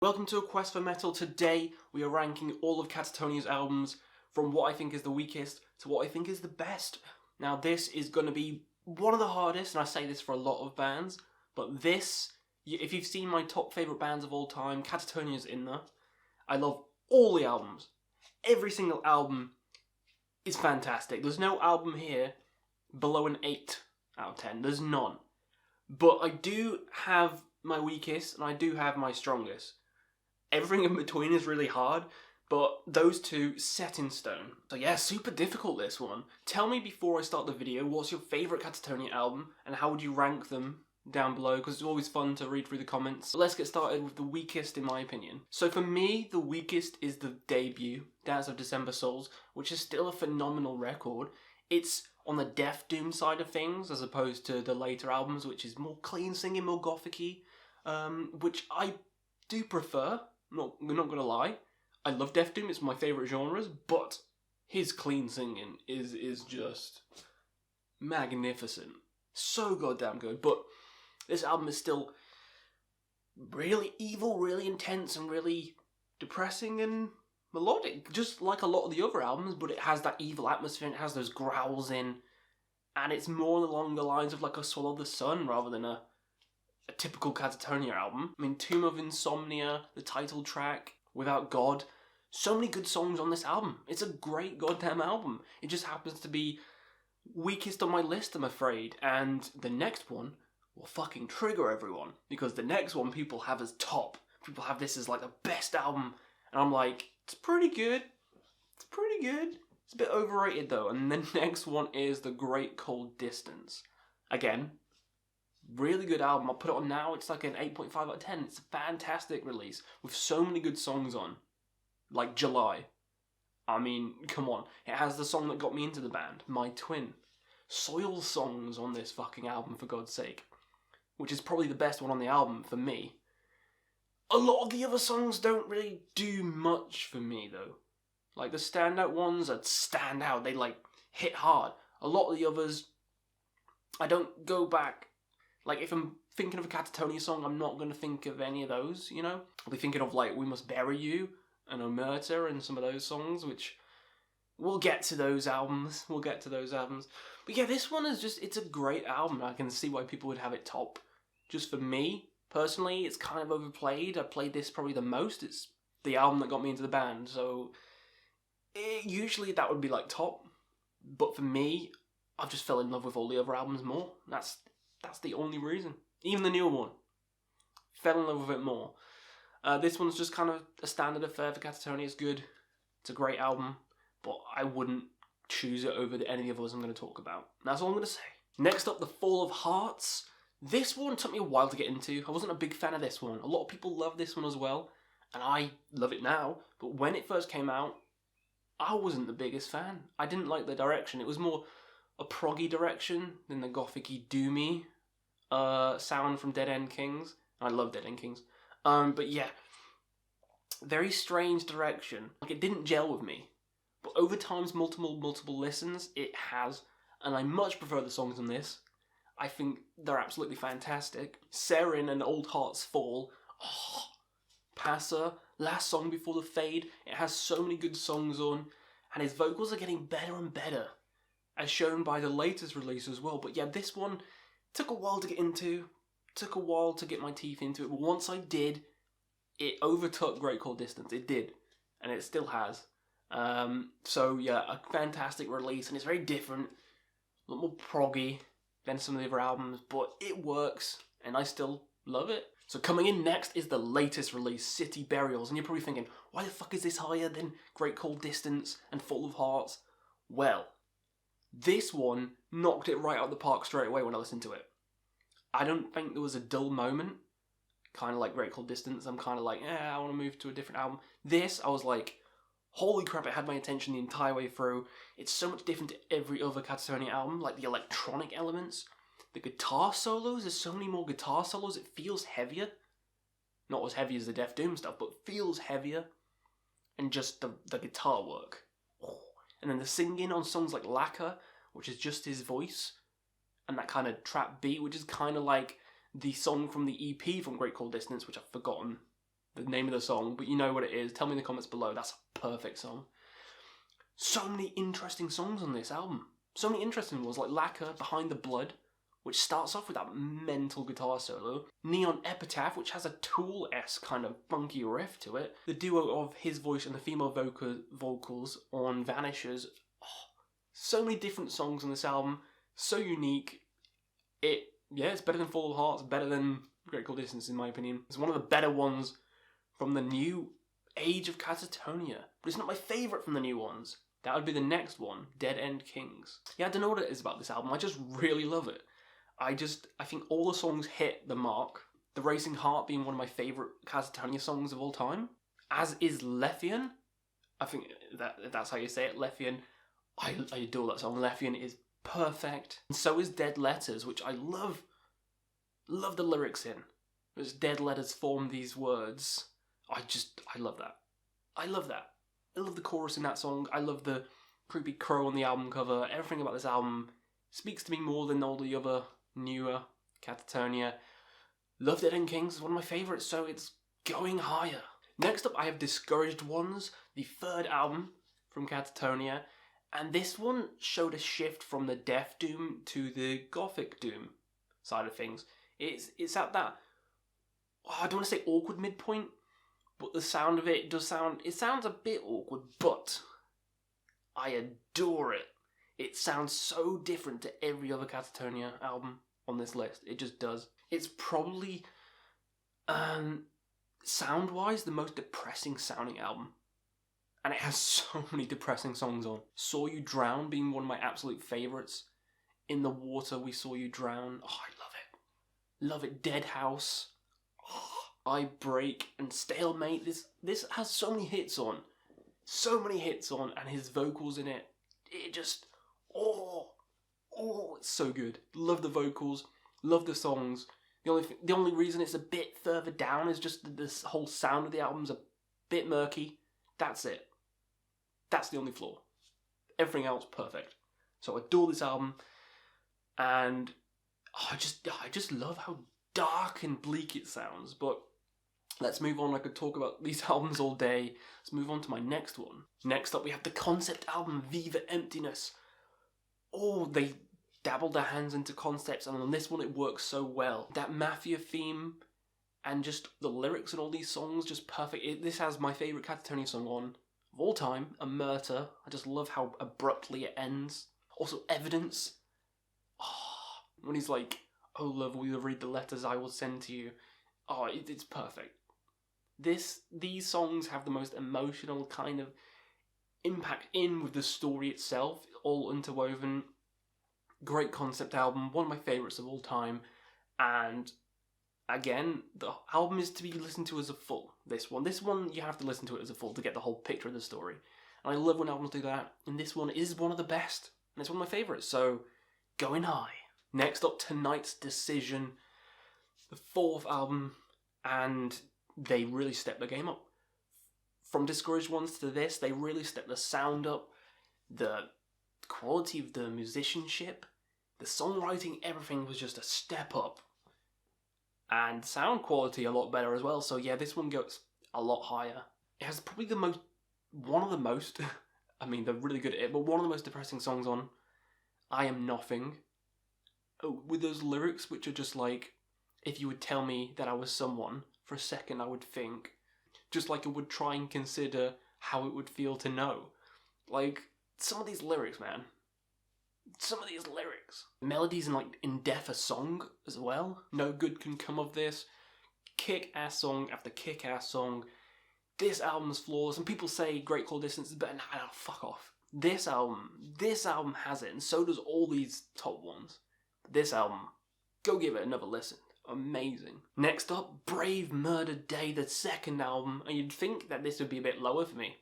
Welcome to A Quest for Metal. Today we are ranking all of Katatonia's albums from what I think is the weakest to what I think is the best. Now this is going to be one of the hardest, and I say this for a lot of bands, but this, if you've seen my top favourite bands of all time, Katatonia's in there. I love all the albums. Every single album is fantastic. There's no album here below an 8 out of 10. There's none. But I do have my weakest and I do have my strongest. Everything in between is really hard, but those two set in stone. So yeah, super difficult this one. Tell me before I start the video, what's your favourite Katatonia album and how would you rank them down below, because it's always fun to read through the comments. But let's get started with the weakest in my opinion. So for me, the weakest is the debut, Dance of December Souls, which is still a phenomenal record. It's on the Death Doom side of things, as opposed to the later albums, which is more clean singing, more gothic-y, which I do prefer. We're not gonna lie. I love Death Doom, it's my favourite genres, but his clean singing is just magnificent. So goddamn good. But this album is still really evil, really intense, and really depressing and melodic, just like a lot of the other albums, but it has that evil atmosphere, and it has those growls in, and it's more along the lines of like a Swallow the Sun rather than a typical Katatonia album. I mean, Tomb of Insomnia, the title track, Without God, so many good songs on this album. It's a great goddamn album. It just happens to be weakest on my list, I'm afraid, and the next one will fucking trigger everyone, because the next one people have as top. People have this as like the best album, and I'm like, it's pretty good. It's pretty good. It's a bit overrated though. And the next one is The Great Cold Distance. Again, really good album. I'll put it on now. It's like an 8.5 out of 10. It's a fantastic release with so many good songs on. Like July. I mean, come on. It has the song that got me into the band, My Twin. Soil songs on this fucking album, for God's sake. Which is probably the best one on the album for me. A lot of the other songs don't really do much for me though. Like the standout ones that stand out, they like hit hard. A lot of the others, I don't go back. Like if I'm thinking of a Katatonia song, I'm not going to think of any of those, you know? I'll be thinking of like We Must Bury You and Omerta and some of those songs, which we'll get to those albums. But yeah, this one is just, it's a great album. I can see why people would have it top. Just for me, personally, it's kind of overplayed. I played this probably the most. It's the album that got me into the band, so usually that would be like top. But for me, I've just fell in love with all the other albums more. That's the only reason. Even the newer one. Fell in love with it more. This one's just kind of a standard affair for Katatonia. It's good. It's a great album. But I wouldn't choose it over any of the others I'm going to talk about. That's all I'm going to say. Next up, The Fall of Hearts. This one took me a while to get into. I wasn't a big fan of this one. A lot of people love this one as well. And I love it now. But when it first came out, I wasn't the biggest fan. I didn't like the direction. It was more a proggy direction than the gothic-y, doomy sound from Dead End Kings. I love Dead End Kings. But yeah, very strange direction. Like, it didn't gel with me. But over time's multiple listens, it has. And I much prefer the songs on this. I think they're absolutely fantastic. Serin and Old Hearts Fall. Oh, Passer, last song before the fade. It has so many good songs on. And his vocals are getting better and better, as shown by the latest release as well. But yeah, this one took a while to get into. Took a while to get my teeth into it. But once I did, it overtook Great Cold Distance. It did. And it still has. So yeah, a fantastic release. And it's very different. A lot more proggy than some of the other albums, but it works, and I still love it. So coming in next is the latest release, City Burials, and you're probably thinking, why the fuck is this higher than Great Cold Distance and Fall of Hearts? Well, this one knocked it right out of the park straight away when I listened to it. I don't think there was a dull moment, kind of like Great Cold Distance. I'm kind of like, I want to move to a different album. This, I was like, holy crap, it had my attention the entire way through. It's so much different to every other Katatonia album, like the electronic elements, the guitar solos, there's so many more guitar solos, it feels heavier. Not as heavy as the Death Doom stuff, but feels heavier. And just the guitar work. And then the singing on songs like Lacquer, which is just his voice, and that kind of trap beat, which is kind of like the song from the EP from Great Cold Distance, which I've forgotten the name of the song, but you know what it is. Tell me in the comments below. That's a perfect song. So many interesting songs on this album. So many interesting ones, like Lacquer, Behind the Blood, which starts off with that mental guitar solo. Neon Epitaph, which has a Tool-esque kind of funky riff to it. The duo of his voice and the female vocals on Vanishes. Oh, so many different songs on this album. So unique. It's better than Full of Hearts, better than Great Cool Distance in my opinion. It's one of the better ones from the new age of Katatonia. But it's not my favourite from the new ones. That would be the next one, Dead End Kings. Yeah, I don't know what it is about this album. I just really love it. I think all the songs hit the mark. The Racing Heart being one of my favourite Katatonia songs of all time. As is Lefian. I think that's how you say it, Lefian. I adore that song. Lefian is perfect. And so is Dead Letters, which I love. Love the lyrics in. As dead letters form these words. I love that. I love that. I love the chorus in that song. I love the creepy crow on the album cover. Everything about this album speaks to me more than all the other newer Katatonia. Love Dead End Kings is one of my favourites, so it's going higher. Next up, I have Discouraged Ones, the third album from Katatonia, and this one showed a shift from the death doom to the gothic doom side of things. It's at that, I don't want to say awkward midpoint, but the sound of it sounds a bit awkward, but I adore it. It sounds so different to every other Katatonia album on this list. It just does. It's probably, sound-wise, the most depressing sounding album. And it has so many depressing songs on. Saw You Drown being one of my absolute favourites. In the Water, We Saw You Drown. Oh, I love it. Love it. Dead House. Oh, I Break and Stalemate. This has so many hits on. So many hits on, and his vocals in it. It just, it's so good. Love the vocals. Love the songs. The only reason it's a bit further down is just this whole sound of the album's a bit murky. That's it. That's the only flaw. Everything else perfect. So I adore this album, and I just love how dark and bleak it sounds. But let's move on. I could talk about these albums all day. Let's move on to my next one. Next up, we have the concept album Viva Emptiness. Oh, they dabbled their hands into concepts, and on this one it works so well. That mafia theme and just the lyrics and all these songs, just perfect. This has my favourite Katatonia song on of all time, A Murder. I just love how abruptly it ends. Also, Evidence. Oh, when he's like, oh love, will you read the letters I will send to you? Oh, it's perfect. These songs have the most emotional kind of impact in with the story itself, all interwoven. Great concept album, one of my favourites of all time, and again, the album is to be listened to as a full. This one you have to listen to it as a full to get the whole picture of the story. And I love when albums do that, and this one is one of the best, and it's one of my favourites, so going high. Next up, Tonight's Decision, the fourth album, and they really stepped the game up. From Discouraged Ones to this, they really stepped the sound up, the quality of the musicianship, the songwriting, everything was just a step up. And sound quality a lot better as well, so yeah, this one goes a lot higher. It has probably one of the most, I mean, they're really good at it, but one of the most depressing songs on, I Am Nothing. Oh, with those lyrics which are just like, if you would tell me that I was someone, for a second I would think, just like I would try and consider how it would feel to know. Like, some of these lyrics, man. Some of these lyrics. Melodies in Death a Song as well. No good can come of this. Kick-ass song after kick-ass song. This album's flawless, and people say Great Cool Distance is better. Nah, fuck off. This album has it, and so does all these top ones. This album, go give it another listen. Amazing. Next up, Brave Murder Day, the second album, and you'd think that this would be a bit lower for me,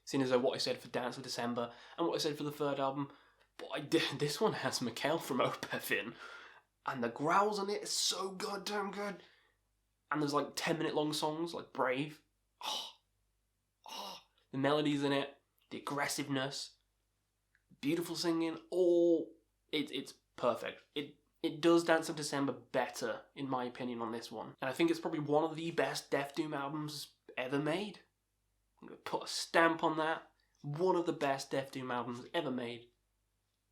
seeing as though what I said for Dance of December and what I said for the third album, but I did. This one has Mikhail from Opeth in, and the growls on it is so goddamn good. And there's 10-minute long songs like Brave. The melodies in it, the aggressiveness, beautiful singing, it's perfect. it does Dance of December better, in my opinion, on this one. And I think it's probably one of the best Death Doom albums ever made. I'm going to put a stamp on that. One of the best Death Doom albums ever made.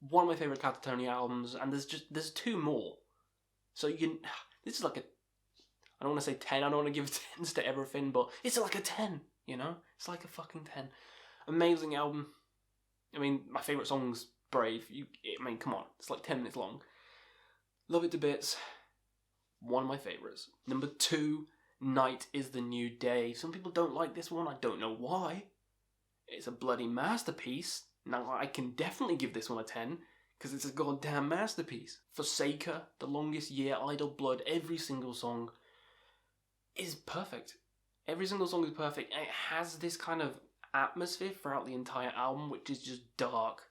One of my favourite Katatonia albums, and there's two more. So this is like a, I don't want to say 10, I don't want to give 10s to everything, but it's like a 10, you know? It's like a fucking 10. Amazing album. I mean, my favourite song's Brave. I mean, come on, it's like 10 minutes long. Love it to bits. One of my favourites. Number 2, Night is the New Day. Some people don't like this one, I don't know why. It's a bloody masterpiece. Now, I can definitely give this one a 10, because it's a goddamn masterpiece. Forsaker, The Longest Year, Idle Blood, every single song is perfect. Every single song is perfect, and it has this kind of atmosphere throughout the entire album, which is just dark.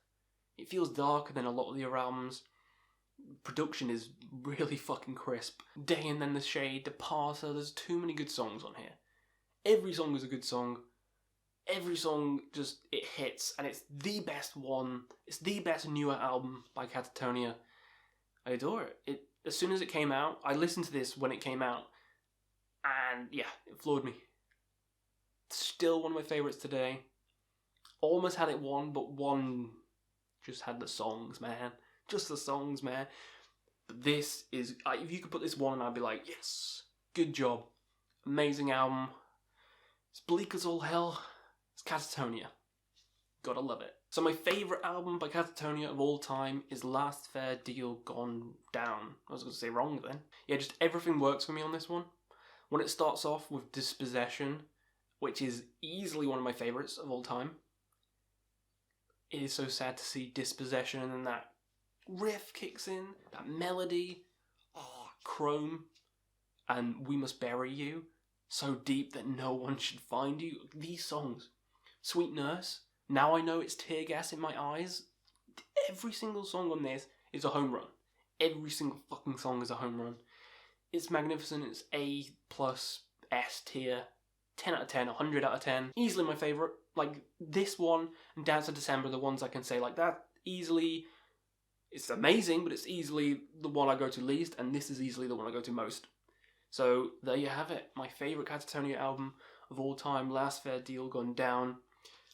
It feels darker than a lot of the other albums. Production is really fucking crisp. Day and Then the Shade, The Parser, there's too many good songs on here. Every song is a good song. Every song just, it hits, and it's the best one. It's the best newer album by Katatonia. I adore it. As soon as it came out, I listened to this when it came out, and yeah, it floored me. Still one of my favourites today. Almost had it won, but one just had the songs, man. Just the songs, man. But this is, if you could put this one, I'd be like, yes, good job. Amazing album. It's bleak as all hell. It's Katatonia. Gotta love it. So my favourite album by Katatonia of all time is Last Fair Deal Gone Down. I was going to say wrong then. Yeah, just everything works for me on this one. When it starts off with Dispossession, which is easily one of my favourites of all time. It is so sad to see Dispossession, and then that riff kicks in, that melody, Chrome, and We Must Bury You, so deep that no one should find you. These songs, Sweet Nurse, Now I Know It's Tear Gas in My Eyes, every single song on this is a home run. Every single fucking song is a home run. It's magnificent. It's A plus S tier, 10 out of 10, 100 out of 10. Easily my favourite. Like this one and Dance of December are the ones I can say like that. Easily, it's amazing, but it's easily the one I go to least, and this is easily the one I go to most. So there you have it. My favourite Katatonia album of all time, Last Fair Deal Gone Down.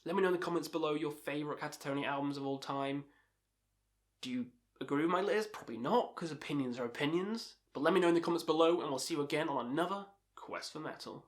Let me know in the comments below your favourite Katatonia albums of all time. Do you agree with my list? Probably not, because opinions are opinions. But let me know in the comments below, and I'll see you again on another Quest for Metal.